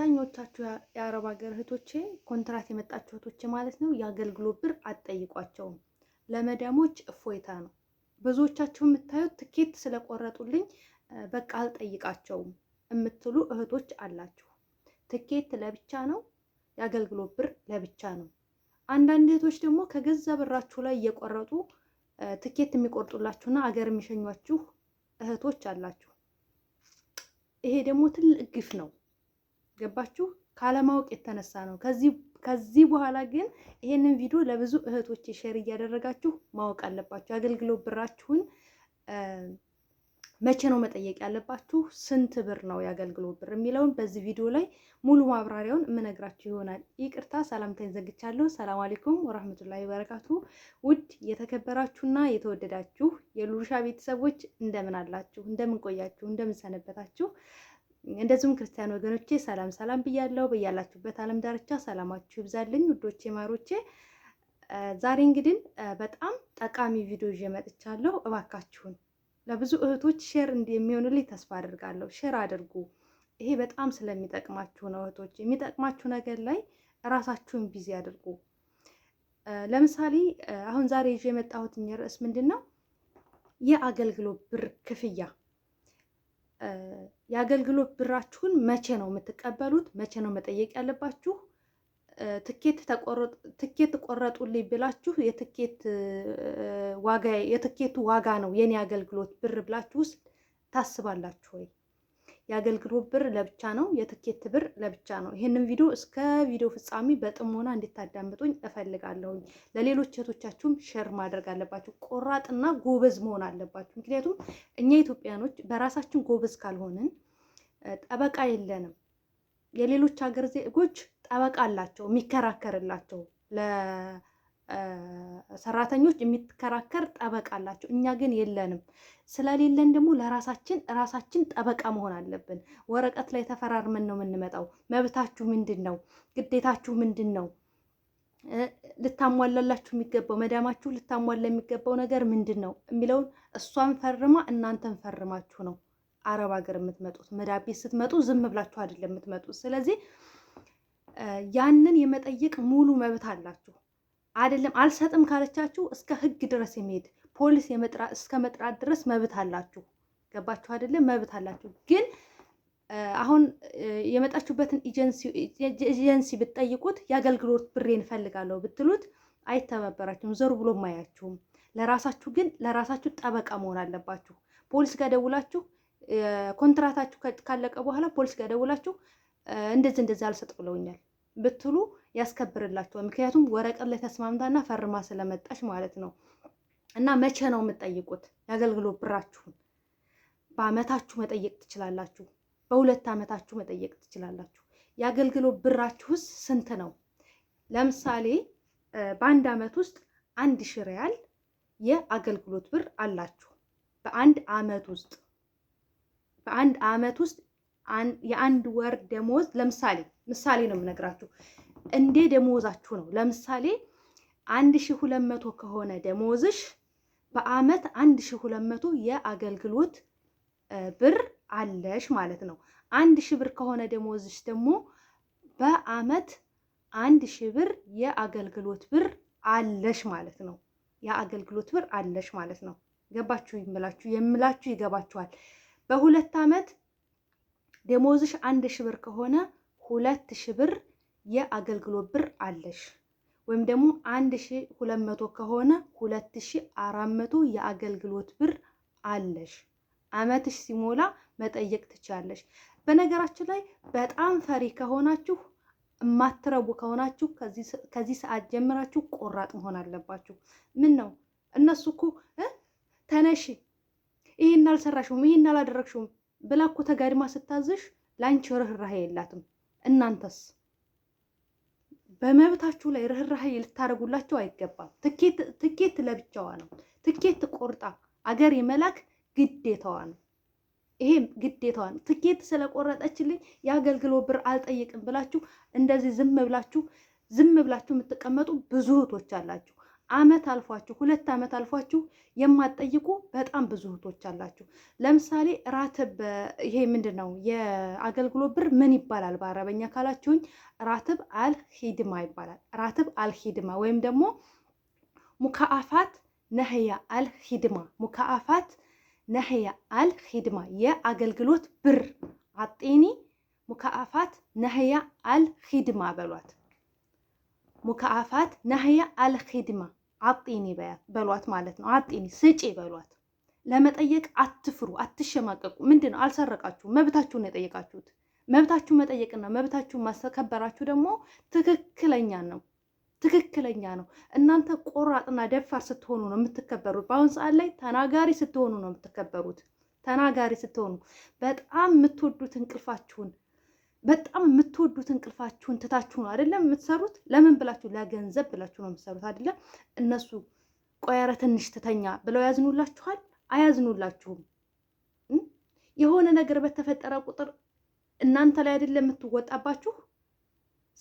አብዛኞቻችሁ የአረብ ሀገር እህቶቼ ኮንትራት የመጣችሁ እህቶቼ ማለት ነው የአገልግሎት ብር አትጠይቋቸውም። ለመዳሞች እፎይታ ነው። ብዙዎቻችሁ የምታዩት ትኬት ስለቆረጡልኝ በቃ አልጠይቃቸውም የምትሉ እህቶች አላችሁ። ትኬት ለብቻ ነው፣ የአገልግሎት ብር ለብቻ ነው። አንዳንድ እህቶች ደግሞ ከገዛ ብራችሁ ላይ እየቆረጡ ትኬት የሚቆርጡላችሁና አገር የሚሸኟችሁ እህቶች አላችሁ። ይሄ ደግሞ ትልቅ ግፍ ነው። ገባችሁ? ካለማወቅ የተነሳ ነው። ከዚህ በኋላ ግን ይሄንን ቪዲዮ ለብዙ እህቶች ሼር እያደረጋችሁ ማወቅ አለባችሁ። የአገልግሎት ብራችሁን መቼ ነው መጠየቅ ያለባችሁ? ስንት ብር ነው የአገልግሎት ብር የሚለውን በዚህ ቪዲዮ ላይ ሙሉ ማብራሪያውን የምነግራችሁ ይሆናል። ይቅርታ ሰላምታዬን ዘግቻለሁ። ሰላም አለይኩም ወራህመቱላሂ ወበረካቱ። ውድ የተከበራችሁና የተወደዳችሁ የሉልሻ ቤተሰቦች እንደምን አላችሁ? እንደምን ቆያችሁ? እንደምን ሰነበታችሁ? እንደዚሁም ክርስቲያን ወገኖቼ ሰላም ሰላም ብያለሁ። በያላችሁበት ዓለም ዳርቻ ሰላማችሁ ይብዛልኝ ውዶቼ ማሮቼ። ዛሬ እንግዲህ በጣም ጠቃሚ ቪዲዮ ይዤ መጥቻለሁ። እባካችሁን ለብዙ እህቶች ሼር እንደሚሆንልኝ ተስፋ አድርጋለሁ። ሼር አድርጉ። ይሄ በጣም ስለሚጠቅማችሁ ነው እህቶች። የሚጠቅማችሁ ነገር ላይ ራሳችሁን ቢዚ አድርጉ። ለምሳሌ አሁን ዛሬ ይዤ የመጣሁት ርዕስ ምንድን ነው? የአገልግሎት ብር ክፍያ። የአገልግሎት ብራችሁን መቼ ነው የምትቀበሉት? መቼ ነው መጠየቅ ያለባችሁ? ትኬት ቆረጡልኝ ብላችሁ የትኬቱ ዋጋ ነው የኔ አገልግሎት ብር ብላችሁ ውስጥ ታስባላችሁ ወይ? የአገልግሎት ብር ለብቻ ነው፣ የትኬት ብር ለብቻ ነው። ይህንን ቪዲዮ እስከ ቪዲዮ ፍጻሜ በጥሞና እንድታዳምጡኝ እፈልጋለሁኝ። ለሌሎች እህቶቻችሁም ሼር ማድረግ አለባችሁ። ቆራጥና ጎበዝ መሆን አለባችሁ። ምክንያቱም እኛ ኢትዮጵያኖች በራሳችን ጎበዝ ካልሆንን ጠበቃ የለንም። የሌሎች ሀገር ዜጎች ጠበቃ አላቸው የሚከራከርላቸው፣ ለሰራተኞች የሚከራከር ጠበቃ አላቸው። እኛ ግን የለንም። ስለሌለን ደግሞ ራሳችን ጠበቃ መሆን አለብን። ወረቀት ላይ ተፈራርመን ነው የምንመጣው። መብታችሁ ምንድን ነው? ግዴታችሁ ምንድን ነው? ልታሟላላችሁ የሚገባው መዳማችሁ ልታሟላ የሚገባው ነገር ምንድን ነው የሚለውን እሷን ፈርማ እናንተን ፈርማችሁ ነው አረብ ሀገር የምትመጡት። መዳብ ቤት ስትመጡ ዝም ብላችሁ አይደለም የምትመጡት። ስለዚህ ያንን የመጠየቅ ሙሉ መብት አላችሁ። አይደለም አልሰጥም ካለቻችሁ እስከ ህግ ድረስ የሚሄድ ፖሊስ እስከ መጥራት ድረስ መብት አላችሁ። ገባችሁ አይደለም? መብት አላችሁ። ግን አሁን የመጣችሁበትን ኤጀንሲ ብትጠይቁት የአገልግሎት ብሬን እፈልጋለሁ ብትሉት አይተባበራችሁም፣ ዞር ብሎ ማያችሁም። ለራሳችሁ ግን ለራሳችሁ ጠበቃ መሆን አለባችሁ። ፖሊስ ጋር ደውላችሁ ኮንትራታችሁ ካለቀ በኋላ ፖሊስ ጋር ደውላችሁ እንደዚህ አልሰጥ ብለውኛል ብትሉ ያስከብርላችኋል። ምክንያቱም ወረቀት ላይ ተስማምታና ፈርማ ስለመጣች ማለት ነው። እና መቼ ነው የምትጠይቁት የአገልግሎት ብራችሁን? በአመታችሁ መጠየቅ ትችላላችሁ። በሁለት አመታችሁ መጠየቅ ትችላላችሁ። የአገልግሎት ብራችሁስ ስንት ነው? ለምሳሌ በአንድ አመት ውስጥ 1000 ሪያል የአገልግሎት ብር አላችሁ። በአንድ አመት ውስጥ የአንድ ወር ደሞዝ ምሳሌ ነው የምነግራችሁ። እንደ ደሞዛችሁ ነው። ለምሳሌ 1200 ከሆነ ደሞዝሽ በአመት 1200 የአገልግሎት ብር አለሽ ማለት ነው። 1000 ብር ከሆነ ደሞዝሽ ደግሞ በአመት 1000 ብር የአገልግሎት ብር አለሽ ማለት ነው። የአገልግሎት ብር አለሽ ማለት ነው። ገባችሁ? የምላችሁ ይገባችኋል። በሁለት አመት ደሞዝሽ 1000 ብር ከሆነ 2000 ብር የአገልግሎት ብር አለሽ። ወይም ደግሞ 1200 ከሆነ 2400 የአገልግሎት ብር አለሽ። አመትሽ ሲሞላ መጠየቅ ትችላለሽ። በነገራችን ላይ በጣም ፈሪ ከሆናችሁ የማትረቡ ከሆናችሁ ከዚህ ሰዓት ጀምራችሁ ቆራጥ መሆን አለባችሁ። ምን ነው እነሱ እኮ ተነሺ፣ ይሄን አልሰራሽውም፣ ይሄን አላደረግሽውም ብላ እኮ ተጋድማ ስታዝሽ ላንቺ ርህራሄ የላትም። እናንተስ በመብታችሁ ላይ ርህራሄ ልታደርጉላቸው አይገባም። ትኬት ለብቻዋ ነው። ትኬት ቆርጣ አገር የመላክ ግዴታዋ ነው። ይሄ ግዴታዋ ነው። ትኬት ስለቆረጠችልኝ የአገልግሎት ብር አልጠይቅም ብላችሁ እንደዚህ ዝም ብላችሁ የምትቀመጡ ብዙ እህቶች አላችሁ። አመት አልፏችሁ 2 አመት አልፏችሁ የማትጠይቁ በጣም ብዙ እህቶች አላችሁ። ለምሳሌ ራትብ ይሄ ምንድነው የአገልግሎት ብር ምን ይባላል በአረበኛ ካላችሁኝ ራትብ አልሂድማ ይባላል። ራትብ አልሂድማ ወይም ደግሞ ሙካአፋት ነህያ አልሂድማ ሙካአፋት ነህያ አልሂድማ የአገልግሎት ብር አጤኒ ሙካአፋት ነህያ አልሂድማ በሏት። ሙካአፋት ነህያ አልሂድማ አጤኒ በሏት ማለት ነው። አጤኒ ስጪ በሏት። ለመጠየቅ አትፍሩ፣ አትሸማቀቁ። ምንድነው አልሰረቃችሁም፣ መብታችሁን ነው የጠየቃችሁት። መብታችሁ መጠየቅና መብታችሁን ማስከበራችሁ ደግሞ ትክክለኛ ነው። እናንተ ቆራጥና ደፋር ስትሆኑ ነው የምትከበሩት። በአሁን ሰዓት ላይ ተናጋሪ ስትሆኑ ነው የምትከበሩት። ተናጋሪ ስትሆኑ በጣም የምትወዱት እንቅልፋችሁን ትታችሁ ነው አይደለም የምትሰሩት። ለምን ብላችሁ? ለገንዘብ ብላችሁ ነው የምትሰሩት አይደለም። እነሱ ቆየረ ትንሽ ትተኛ ብለው ያዝኑላችኋል? አያዝኑላችሁም። የሆነ ነገር በተፈጠረ ቁጥር እናንተ ላይ አይደለም የምትወጣባችሁ።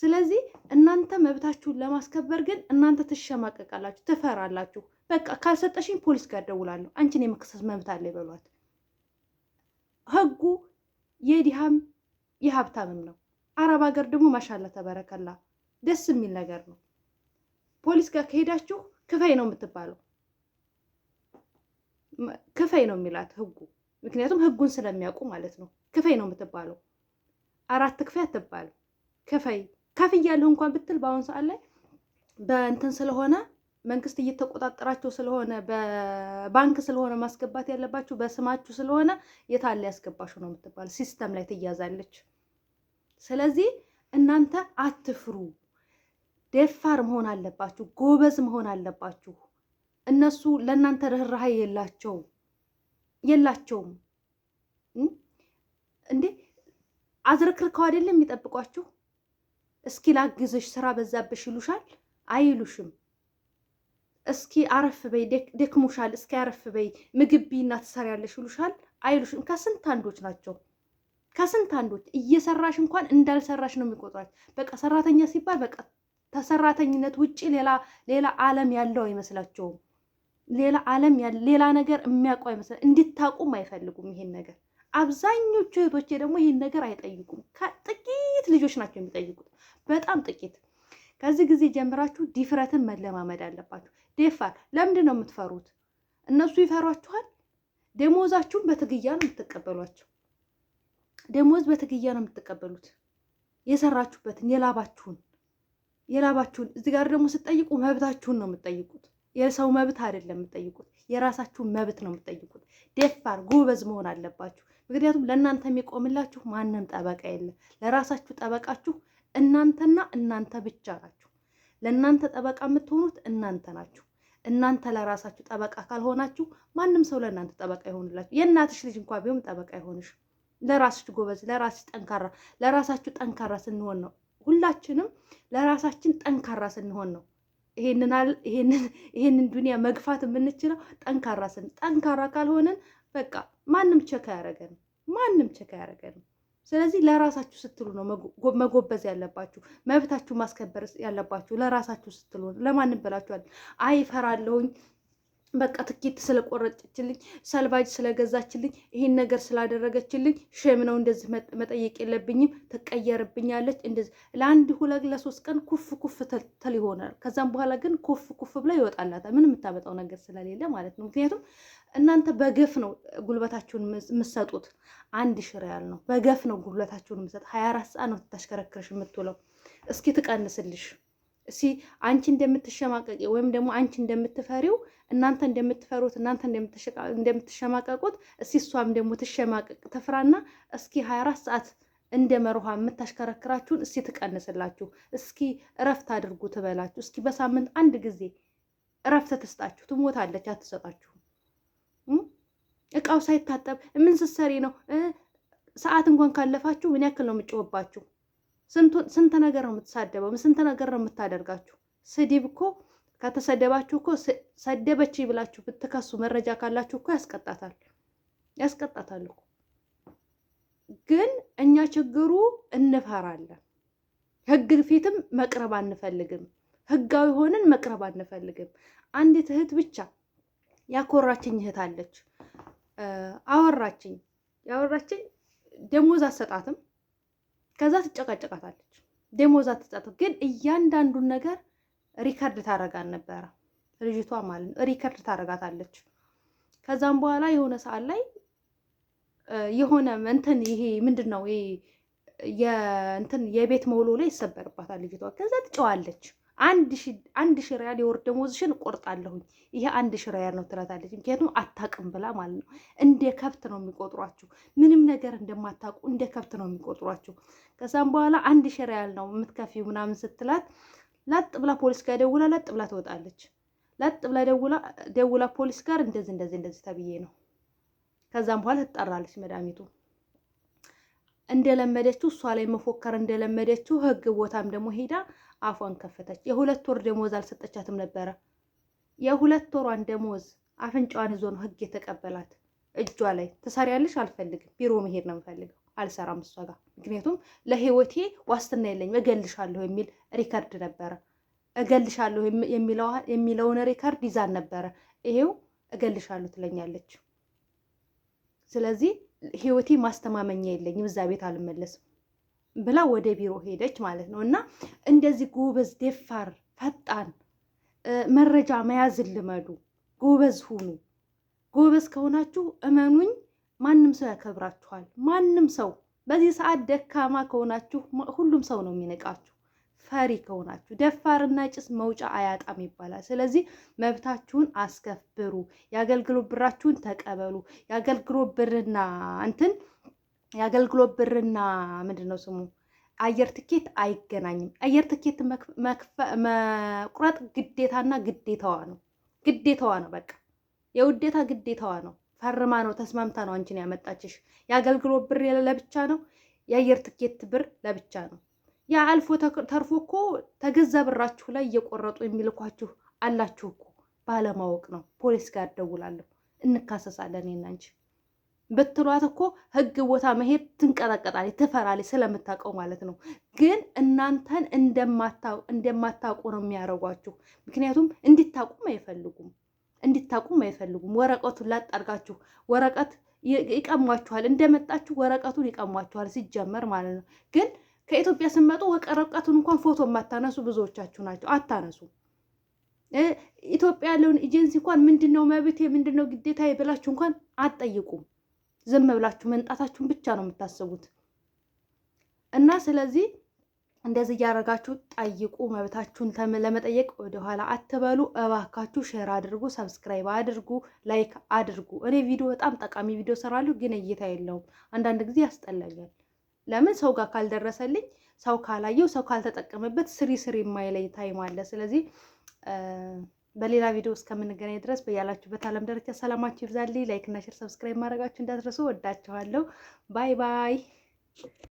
ስለዚህ እናንተ መብታችሁን ለማስከበር ግን እናንተ ትሸማቀቃላችሁ፣ ትፈራላችሁ። በቃ ካልሰጠሽኝ ፖሊስ ጋር ደውላለሁ፣ አንቺን የመክሰስ መብት አለ ይበሏት። ህጉ የዲሃም የሀብታምም ነው። አረብ ሀገር ደግሞ ማሻላ ተበረከላ ደስ የሚል ነገር ነው። ፖሊስ ጋር ከሄዳችሁ ክፈይ ነው የምትባለው። ክፈይ ነው የሚላት ህጉ። ምክንያቱም ህጉን ስለሚያውቁ ማለት ነው። ክፈይ ነው የምትባለው። 4 ክፈይ አትባልም። ክፈይ ከፍያለሁ እንኳን ብትል በአሁን ሰዓት ላይ በእንትን ስለሆነ መንግስት እየተቆጣጠራቸው ስለሆነ በባንክ ስለሆነ ማስገባት ያለባችሁ በስማችሁ ስለሆነ የታለ ያስገባችሁ ነው የምትባል። ሲስተም ላይ ትያዛለች። ስለዚህ እናንተ አትፍሩ፣ ደፋር መሆን አለባችሁ፣ ጎበዝ መሆን አለባችሁ። እነሱ ለእናንተ ርህራሄ የላቸውም እንዴ። አዝረክርከው አይደለም የሚጠብቋችሁ። እስኪ ላግዝሽ ስራ በዛብሽ ይሉሻል? አይሉሽም። እስኪ አረፍ በይ ደክሞሻል፣ እስኪ አረፍ በይ ምግብ ቢና ትሰሪያለሽ ይሉሻል? አይሉሽም። ከስንት አንዶች ናቸው። ከስንት አንዶች እየሰራሽ እንኳን እንዳልሰራሽ ነው የሚቆጥራች። በቃ ሰራተኛ ሲባል በቃ ተሰራተኝነት ውጪ ሌላ ዓለም ያለው አይመስላቸውም። ሌላ ነገር የሚያውቁ አይመስላቸውም። እንድታቁም አይፈልጉም ይሄን ነገር። አብዛኞቹ እህቶቼ ደግሞ ይሄን ነገር አይጠይቁም። ጥቂት ልጆች ናቸው የሚጠይቁት፣ በጣም ጥቂት። ከዚህ ጊዜ ጀምራችሁ ድፍረትን መለማመድ አለባችሁ። ደፋር ለምንድን ነው የምትፈሩት? እነሱ ይፈሯችኋል። ደሞዛችሁን በትግያ ነው የምትቀበሏቸው። ደሞዝ በትግያ ነው የምትቀበሉት። የሰራችሁበትን የላባችሁን እዚህ ጋር ደግሞ ስትጠይቁ መብታችሁን ነው የምትጠይቁት። የሰው መብት አይደለም የምትጠይቁት፣ የራሳችሁን መብት ነው የምትጠይቁት። ደፋር ጎበዝ መሆን አለባችሁ። ምክንያቱም ለእናንተ የሚቆምላችሁ ማንም ጠበቃ የለም። ለራሳችሁ ጠበቃችሁ እናንተና እናንተ ብቻ ናችሁ። ለእናንተ ጠበቃ የምትሆኑት እናንተ ናችሁ። እናንተ ለራሳችሁ ጠበቃ ካልሆናችሁ ማንም ሰው ለእናንተ ጠበቃ ይሆንላችሁ። የእናትሽ ልጅ እንኳን ቢሆን ጠበቃ አይሆንሽ። ለራስሽ ጎበዝ፣ ለራስሽ ጠንካራ፣ ለራሳችሁ ጠንካራ ስንሆን ነው። ሁላችንም ለራሳችን ጠንካራ ስንሆን ነው ይሄንን ዱንያ መግፋት የምንችለው። ጠንካራ ካልሆነን በቃ ማንም ቸካ ያደረገንም። ስለዚህ ለራሳችሁ ስትሉ ነው መጎበዝ ያለባችሁ፣ መብታችሁ ማስከበር ያለባችሁ ለራሳችሁ ስትሉ። ለማንም ብላችኋል? አይ እፈራለሁኝ፣ በቃ ትኬት ስለቆረጠችልኝ፣ ሰልባጅ ስለገዛችልኝ፣ ይሄን ነገር ስላደረገችልኝ ሸም ነው፣ እንደዚህ መጠየቅ የለብኝም፣ ትቀየርብኛለች። እንደዚህ ለ1 2 ለ3 ቀን ኩፍ ትል ይሆናል። ከዛም በኋላ ግን ኩፍ ብላ ይወጣላታል። ምን የምታመጣው ነገር ስለሌለ ማለት ነው። ምክንያቱም እናንተ በገፍ ነው ጉልበታችሁን የምትሰጡት። 1 ሺህ ሪያል ነው በገፍ ነው ጉልበታችሁን የምትሰጥ። 24 ሰዓት ነው ተሽከረክረሽ የምትውለው። እስኪ ትቀንስልሽ። እስኪ አንቺ እንደምትሸማቀቂ ወይም ደግሞ አንቺ እንደምትፈሪው እናንተ እንደምትፈሩት እናንተ እንደምትሸማቀቁት እስኪ እሷም ደግሞ ትሸማቀቅ ትፍራና እስኪ 24 ሰዓት እንደ መርሃ የምታሽከረክራችሁን እስኪ ትቀንስላችሁ። እስኪ እረፍት አድርጉ ትበላችሁ። እስኪ በሳምንት 1 ጊዜ እረፍት ትስጣችሁ። ትሞታለች፣ አትሰጣችሁም። እቃው ሳይታጠብ ምን ስትሰሪ ነው? ሰዓት እንኳን ካለፋችሁ ምን ያክል ነው የምትጮህባችሁ? ስንት ነገር ነው የምትሳደበው፣ ስንት ነገር ነው የምታደርጋችሁ። ስድብ እኮ ከተሰደባችሁ እኮ ሰደበች ብላችሁ ብትከሱ መረጃ ካላችሁ እኮ ያስቀጣታል እኮ። ግን እኛ ችግሩ እንፈራለን። ህግ ፊትም መቅረብ አንፈልግም። ህጋዊ ሆነን መቅረብ አንፈልግም። አንዲት እህት ብቻ ያኮራችኝ እህት አለች። ያወራችኝ ደሞዝ አትሰጣትም። ከዛ ትጨቃጨቃታለች። ደሞዝ አትሰጣትም፣ ግን እያንዳንዱን ነገር ሪከርድ ታረጋን ነበረ ልጅቷ ማለት ነው። ሪከርድ ታረጋታለች። ከዛም በኋላ የሆነ ሰዓት ላይ የሆነ እንትን ይሄ ምንድን ነው ይሄ የቤት መውሎ ላይ ይሰበርባታል ልጅቷ። ከዛ ትጨዋለች። 1,000 ሪያል የወር ደሞዝሽን እቆርጣለሁኝ፣ ይሄ 1,000 ሪያል ነው ትላታለች። ምክንያቱም አታውቅም ብላ ማለት ነው። እንደ ከብት ነው የሚቆጥሯችሁ፣ ምንም ነገር እንደማታውቁ እንደ ከብት ነው የሚቆጥሯችሁ። ከዛም በኋላ 1,000 ሪያል ነው የምትከፊው ምናምን ስትላት ላጥ ብላ ፖሊስ ጋር ደውላ ላጥ ብላ ትወጣለች። ላጥ ብላ ደውላ ፖሊስ ጋር እንደዚህ ተብዬ ነው። ከዛም በኋላ ትጠራለች መዳሚቱ። እንደለመደችው እሷ ላይ መፎከር እንደለመደችው ህግ ቦታም ደግሞ ሄዳ አፏን ከፈተች። የ2 ወር ደሞዝ አልሰጠቻትም ነበረ። የ2 ወሯን ደሞዝ አፍንጫዋን ይዞ ነው ህግ የተቀበላት። እጇ ላይ ትሰሪያለሽ? አልፈልግም፣ ቢሮ መሄድ ነው የምፈልገው፣ አልሰራም እሷ ጋር። ምክንያቱም ለህይወቴ ዋስትና የለኝም፣ እገልሻለሁ የሚል ሪከርድ ነበረ። እገልሻለሁ የሚለውን ሪከርድ ይዛን ነበረ። ይሄው እገልሻለሁ ትለኛለች። ስለዚህ ህይወቴ ማስተማመኛ የለኝም፣ እዛ ቤት አልመለስም ብላ ወደ ቢሮ ሄደች ማለት ነው። እና እንደዚህ ጎበዝ፣ ደፋር፣ ፈጣን መረጃ መያዝን ልመዱ። ጎበዝ ሁኑ። ጎበዝ ከሆናችሁ እመኑኝ ማንም ሰው ያከብራችኋል። ማንም ሰው በዚህ ሰዓት ደካማ ከሆናችሁ ሁሉም ሰው ነው የሚንቃችሁ። ፈሪ ከሆናችሁ ደፋርና ጭስ መውጫ አያጣም ይባላል። ስለዚህ መብታችሁን አስከብሩ። የአገልግሎት ብራችሁን ተቀበሉ። የአገልግሎት ብርና ምንድን ነው ስሙ አየር ትኬት አይገናኝም። አየር ትኬት መቁረጥ ግዴታና ግዴታዋ ነው። በቃ የውዴታ ግዴታዋ ነው። ፈርማ ነው ተስማምታ ነው አንቺን ያመጣችሽ። የአገልግሎት ብር ለብቻ ነው፣ የአየር ትኬት ብር ለብቻ ነው። ያ አልፎ ተርፎ እኮ ተገዛ ብራችሁ ላይ እየቆረጡ የሚልኳችሁ አላችሁ እኮ። ባለማወቅ ነው። ፖሊስ ጋር ደውላለሁ፣ እንካሰሳለን እናንቺ ብትሏት እኮ ህግ ቦታ መሄድ ትንቀጠቀጣለች፣ ትፈራለች፣ ስለምታውቀው ማለት ነው። ግን እናንተን እንደማታውቁ ነው የሚያደርጓችሁ። ምክንያቱም እንዲታቁም አይፈልጉም። ወረቀቱን ላጥ አድርጋችሁ ወረቀት ይቀሟችኋል። እንደመጣችሁ ወረቀቱን ይቀሟችኋል ሲጀመር ማለት ነው። ግን ከኢትዮጵያ ስመጡ ወረቀቱን እንኳን ፎቶ የማታነሱ ብዙዎቻችሁ ናቸው። አታነሱ። ኢትዮጵያ ያለውን ኤጀንሲ እንኳን ምንድነው መብቴ ምንድነው ግዴታ ብላችሁ እንኳን አትጠይቁም። ዝም ብላችሁ መንጣታችሁን ብቻ ነው የምታስቡት። እና ስለዚህ እንደዚህ እያደረጋችሁ ጠይቁ። መብታችሁን ለመጠየቅ ወደኋላ አትበሉ። እባካችሁ ሼር አድርጉ፣ ሰብስክራይብ አድርጉ፣ ላይክ አድርጉ። እኔ ቪዲዮ በጣም ጠቃሚ ቪዲዮ ሰራለሁ፣ ግን እይታ የለውም። አንዳንድ ጊዜ ያስጠላኛል። ለምን ሰው ጋር ካልደረሰልኝ፣ ሰው ካላየው፣ ሰው ካልተጠቀመበት ስሪ የማይለኝ ታይም አለ። ስለዚህ በሌላ ቪዲዮ እስከምንገናኝ ድረስ በያላችሁበት ዓለም ዳርቻ ሰላማችሁ ይብዛልኝ። ላይክ እና ሼር ሰብስክራይብ ማድረጋችሁ እንዳትረሱ። ወዳችኋለሁ። ባይ ባይ።